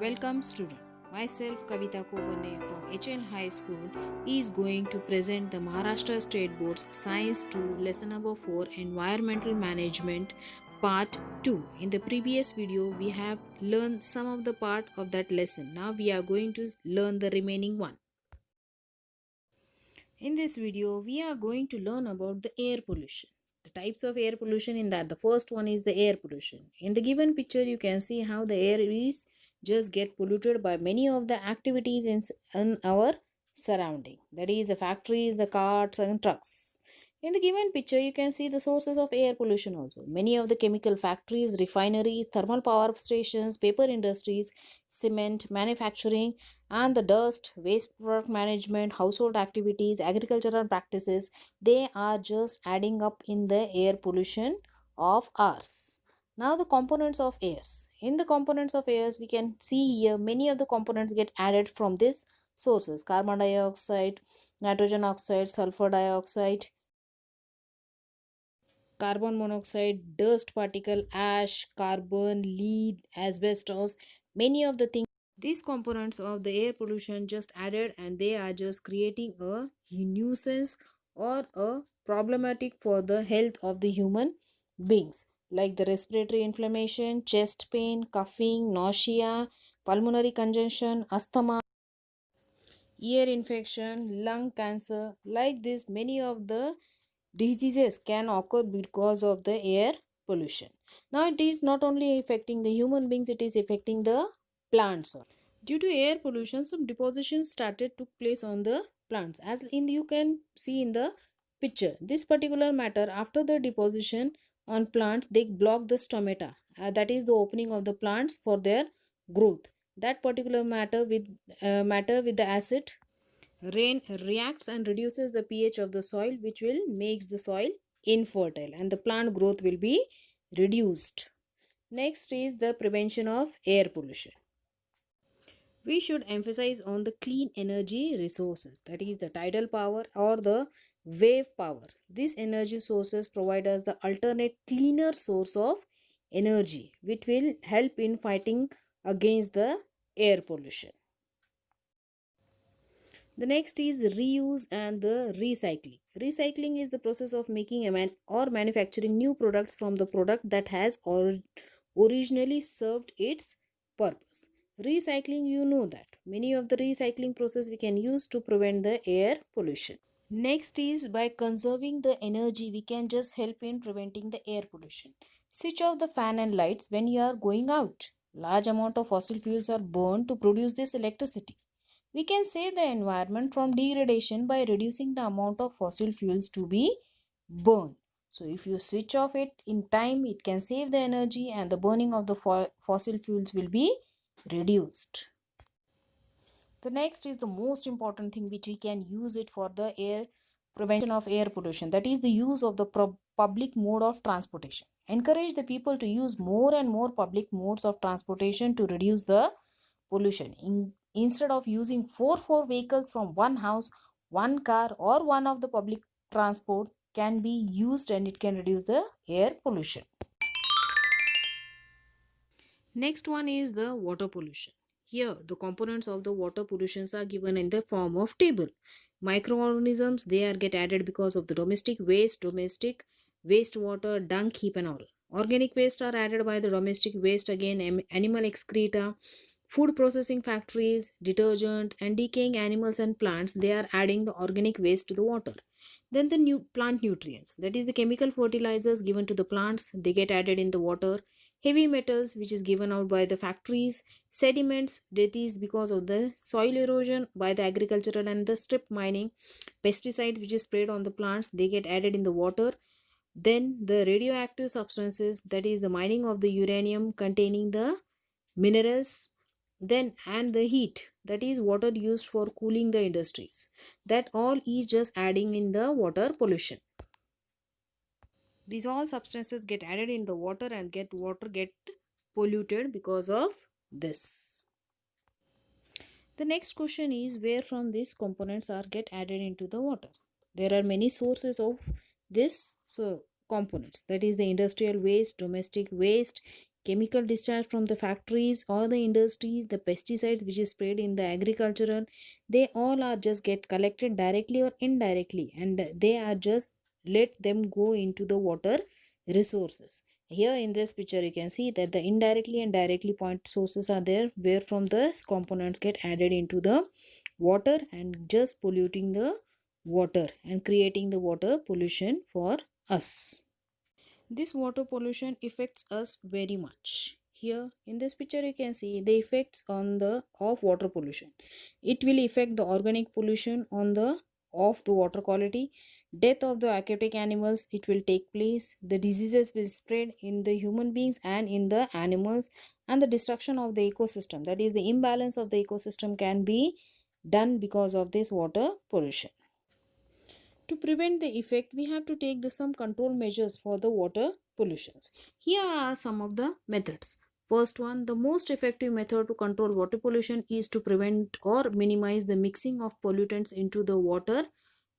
Welcome student. Myself Kavita Kobane from HL High School is going to present the Maharashtra State Board's Science 2 lesson number 4 Environmental Management part 2. In the previous video we have learned some of the part of that lesson. Now we are going to learn the remaining one. In this video we are going to learn about the air pollution. The types of air pollution in that the first one is the air pollution. In the given picture you can see how the air is just get polluted by many of the activities in our surrounding, that is the factories, the cars and trucks. In the given picture you can see the sources of air pollution also. Many of the chemical factories, refineries, thermal power stations, paper industries, cement manufacturing, and the dust, waste product management, household activities, agricultural practices, they are just adding up in the air pollution of ours. Now the components of airs. In the components of airs we can see here many of the components get added from these sources: carbon dioxide, nitrogen oxide, sulfur dioxide, carbon monoxide, dust particle, ash, carbon, lead, asbestos, many of the things. These components of the air pollution just added and they are just creating a nuisance or a problematic for the health of the human beings, like the respiratory inflammation, chest pain, coughing, nausea, pulmonary congestion, asthma, ear infection, lung cancer. Like this, many of the diseases can occur because of the air pollution. Now it is not only affecting the human beings, it is affecting the plants. Due to air pollution, some depositions started took place on the plants, as in you can see in the picture. This particular matter, after the deposition on plants, they block the stomata, that is the opening of the plants for their growth. That particular matter with the acid rain reacts and reduces the pH of the soil, which will makes the soil infertile and the plant growth will be reduced. Next is the prevention of air pollution. We should emphasize on the clean energy resources, that is the tidal power or the wave power. These energy sources provide us the alternate cleaner source of energy, which will help in fighting against the air pollution. The next is reuse and the recycling. Recycling is the process of making or manufacturing new products from the product that has originally served its purpose. Recycling, you know that many of the recycling process we can use to prevent the air pollution. Next is by conserving the energy we can just help in preventing the air pollution. Switch off the fan and lights when you are going out. Large amount of fossil fuels are burned to produce this electricity. We can save the environment from degradation by reducing the amount of fossil fuels to be burned. So if you switch off it in time, it can save the energy and the burning of the fossil fuels will be reduced. The next is the most important thing which we can use it for the air prevention of air pollution, that is the use of the public mode of transportation. Encourage the people to use more and more public modes of transportation to reduce the pollution. Instead of using four vehicles from one house, one car or one of the public transport can be used and it can reduce the air pollution. Next one is the water pollution. Here the components of the water pollutions are given in the form of table. Microorganisms, they are get added because of the domestic wastewater, dung heap and all. Organic waste are added by the domestic waste, again animal excreta, food processing factories, detergent and decaying animals and plants, they are adding the organic waste to the water. Then the new plant nutrients, that is the chemical fertilizers given to the plants, they get added in the water. Heavy metals which is given out by the factories, sediments, that is because of the soil erosion by the agricultural and the strip mining, pesticides which is sprayed on the plants, they get added in the water. Then the radioactive substances, that is the mining of the uranium containing the minerals. Then and the heat, that is water used for cooling the industries, that all is just adding in the water pollution. These all substances get added in the water and water get polluted because of this. The next question is where from these components are get added into the water. There are many sources of this components, that is the industrial waste, domestic waste, chemical discharge from the factories or the industries, the pesticides which is sprayed in the agricultural, they all are just get collected directly or indirectly, and they are just let them go into the water resources. Here in this picture you can see that the indirectly and directly point sources are there, where from the components get added into the water and just polluting the water and creating the water pollution for us. This water pollution affects us very much. Here in this picture you can see the effects on the of water pollution. It will affect the organic pollution on the of the water quality, death of the aquatic animals it will take place, the diseases will spread in the human beings and in the animals, and the destruction of the ecosystem, that is the imbalance of the ecosystem can be done because of this water pollution. To prevent the effect, we have to take some control measures for the water pollutions. Here are some of the methods. First one, the most effective method to control water pollution is to prevent or minimize the mixing of pollutants into the water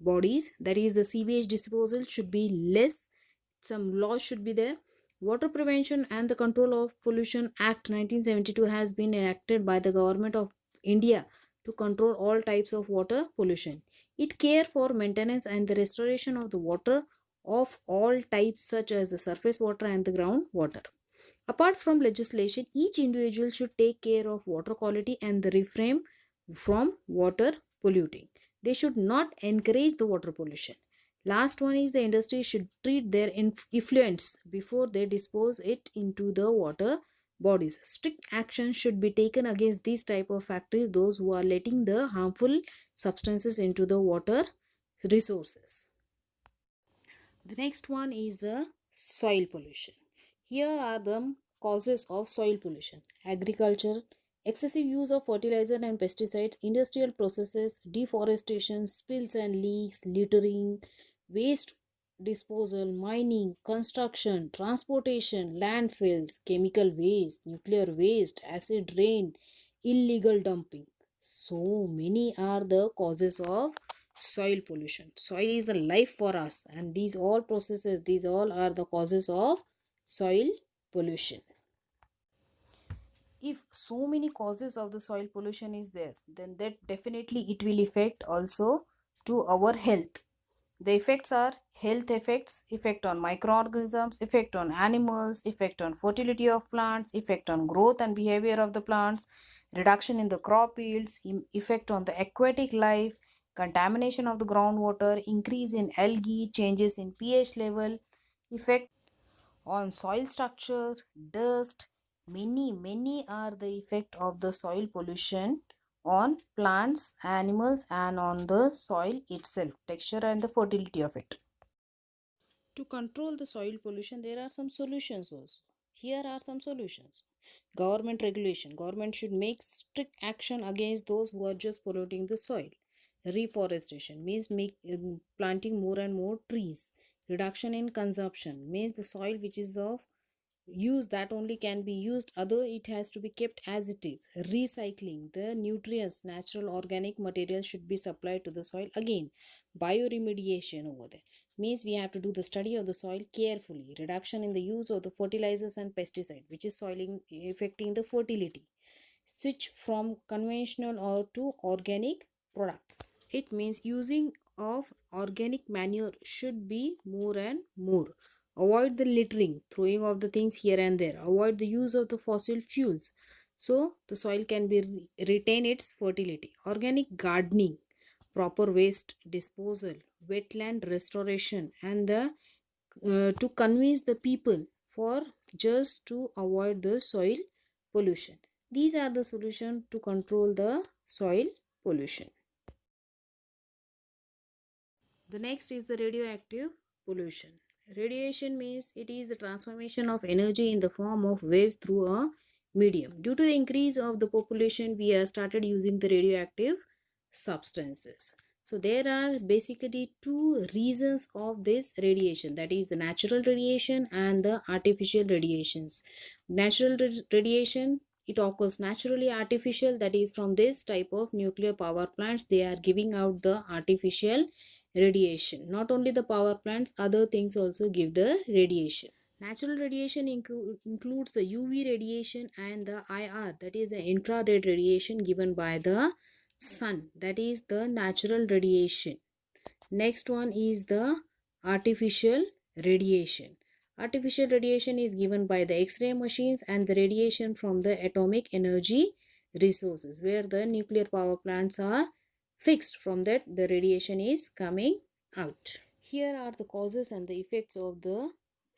bodies. That is, the sewage disposal should be less. Some laws should be there. Water Prevention and the Control of Pollution Act 1972 has been enacted by the Government of India to control all types of water pollution. It care for maintenance and the restoration of the water of all types such as the surface water and the ground water. Apart from legislation, each individual should take care of water quality and the refrain from water polluting. They should not encourage the water pollution. Last one is the industry should treat their effluents before they dispose it into the water bodies. Strict action should be taken against these type of factories, those who are letting the harmful substances into the water resources. The next one is the soil pollution. Here are the causes of soil pollution: agriculture, excessive use of fertilizer and pesticides, industrial processes, deforestation, spills and leaks, littering, waste disposal, mining, construction, transportation, landfills, chemical waste, nuclear waste, acid rain, illegal dumping. So many are the causes of soil pollution. Soil is the life for us, and these all processes, these all are the causes of soil pollution. If so many causes of the soil pollution is there, then that definitely it will affect also to our health. The effects are health effects, effect on microorganisms, effect on animals, effect on fertility of plants, effect on growth and behavior of the plants, reduction in the crop yields, effect on the aquatic life, contamination of the groundwater, increase in algae, changes in pH level, effect on soil structure, dust. Many are the effect of the soil pollution on plants, animals, and on the soil itself, texture and the fertility of it. To control the soil pollution, there are some solutions also. Here are some solutions. Government regulation. Government should make strict action against those who are just polluting the soil. Reforestation means planting more and more trees. Reduction in consumption means the soil which is of use that only can be used, other it has to be kept as it is. Recycling, the nutrients, natural organic material should be supplied to the soil. Again, bioremediation over there means we have to do the study of the soil carefully. Reduction in the use of the fertilizers and pesticide which is soiling affecting the fertility. Switch from conventional or to organic products. It means using of organic manure should be more and more. Avoid the littering, throwing of the things here and there. Avoid the use of the fossil fuels, so the soil can be retain its fertility. Organic gardening, proper waste disposal, wetland restoration, and the to convince the people for just to avoid the soil pollution. These are the solution to control the soil pollution. The next is the radioactive pollution. Radiation means it is the transformation of energy in the form of waves through a medium. Due to the increase of the population, we have started using the radioactive substances. So there are basically two reasons of this radiation, that is the natural radiation and the artificial radiations. Natural radiation, it occurs naturally. Artificial, that is from this type of nuclear power plants, they are giving out the artificial radiation. Not only the power plants, other things also give the radiation. Natural radiation includes the UV radiation and the IR, that is the infrared radiation given by the sun, that is the natural radiation. Next one is the artificial radiation. Artificial radiation is given by the X-ray machines and the radiation from the atomic energy resources, where the nuclear power plants are fixed. From that the radiation is coming out. Here are the causes and the effects of the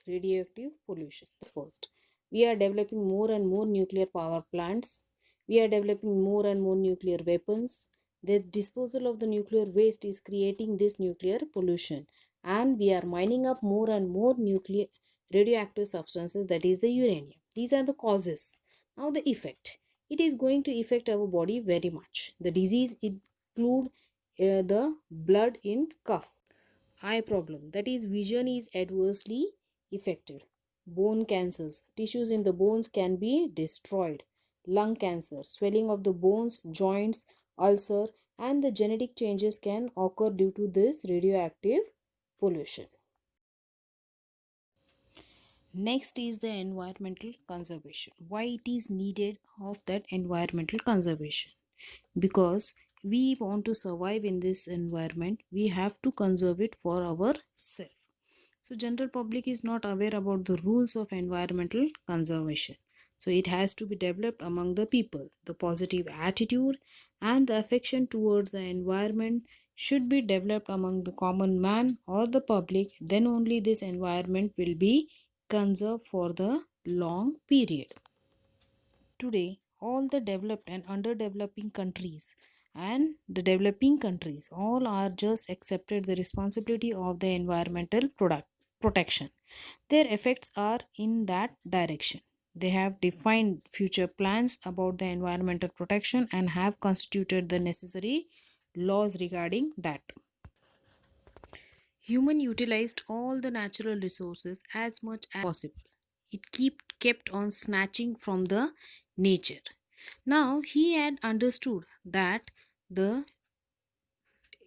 radioactive pollution. First, we are developing more and more nuclear power plants. We are developing more and more nuclear weapons. The disposal of the nuclear waste is creating this nuclear pollution, and we are mining up more and more nuclear radioactive substances, that is the uranium. These are the causes. Now the effect. It is going to affect our body very much. The disease include the blood in cough, eye problem, that is vision is adversely affected, bone cancers, tissues in the bones can be destroyed, lung cancer, swelling of the bones, joints, ulcer, and the genetic changes can occur due to this radioactive pollution. Next is the environmental conservation. Why it is needed of that environmental conservation? Because we want to survive in this environment, we have to conserve it for ourselves. So general public is not aware about the rules of environmental conservation. So it has to be developed among the people. The positive attitude and the affection towards the environment should be developed among the common man or the public. Then only this environment will be conserved for the long period. Today, all the developed and underdeveloping countries and the developing countries all are just accepted the responsibility of the environmental protection. Their effects are in that direction. They have defined future plans about the environmental protection and have constituted the necessary laws regarding that. Human utilized all the natural resources as much as possible. It kept on snatching from the nature. Now he had understood that the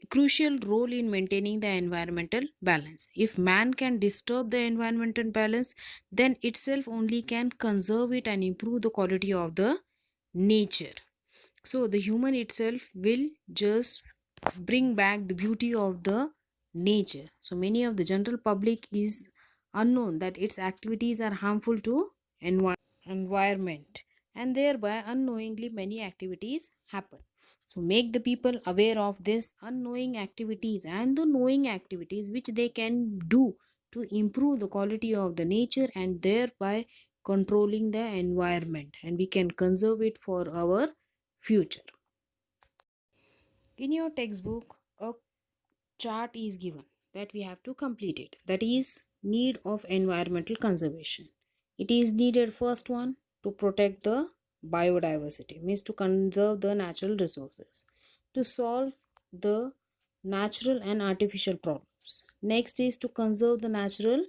crucial role in maintaining the environmental balance. If man can disturb the environmental balance, then itself only can conserve it and improve the quality of the nature. So the human itself will just bring back the beauty of the nature. So many of the general public is unknown that its activities are harmful to environment, and thereby unknowingly many activities happen. So make the people aware of this unknowing activities and the knowing activities which they can do to improve the quality of the nature and thereby controlling the environment, and we can conserve it for our future. In your textbook, a chart is given that we have to complete it. That is need of environmental conservation. It is needed first one to protect the biodiversity, means to conserve the natural resources, to solve the natural and artificial problems. Next is to conserve the natural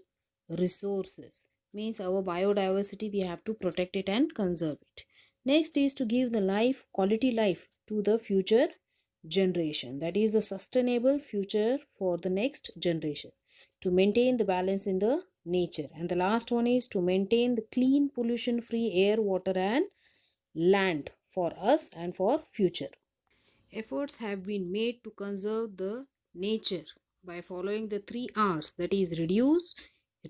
resources, means our biodiversity we have to protect it and conserve it. Next is to give the life, quality life to the future generation, that is the sustainable future for the next generation, to maintain the balance in the nature, and the last one is to maintain the clean pollution free air, water and land for us and for future. Efforts have been made to conserve the nature by following the 3 R's, that is reduce,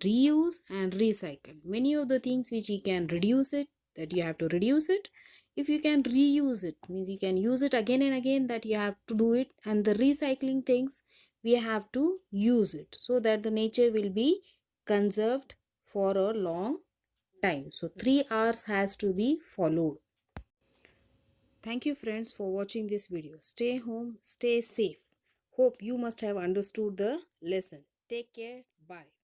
reuse and recycle. Many of the things which you can reduce it, that you have to reduce it. If you can reuse it, means you can use it again and again, that you have to do it. And the recycling things, we have to use it so that the nature will be conserved for a long time. So 3 R's has to be followed. Thank you friends for watching this video. Stay home, stay safe. Hope you must have understood the lesson. Take care. Bye.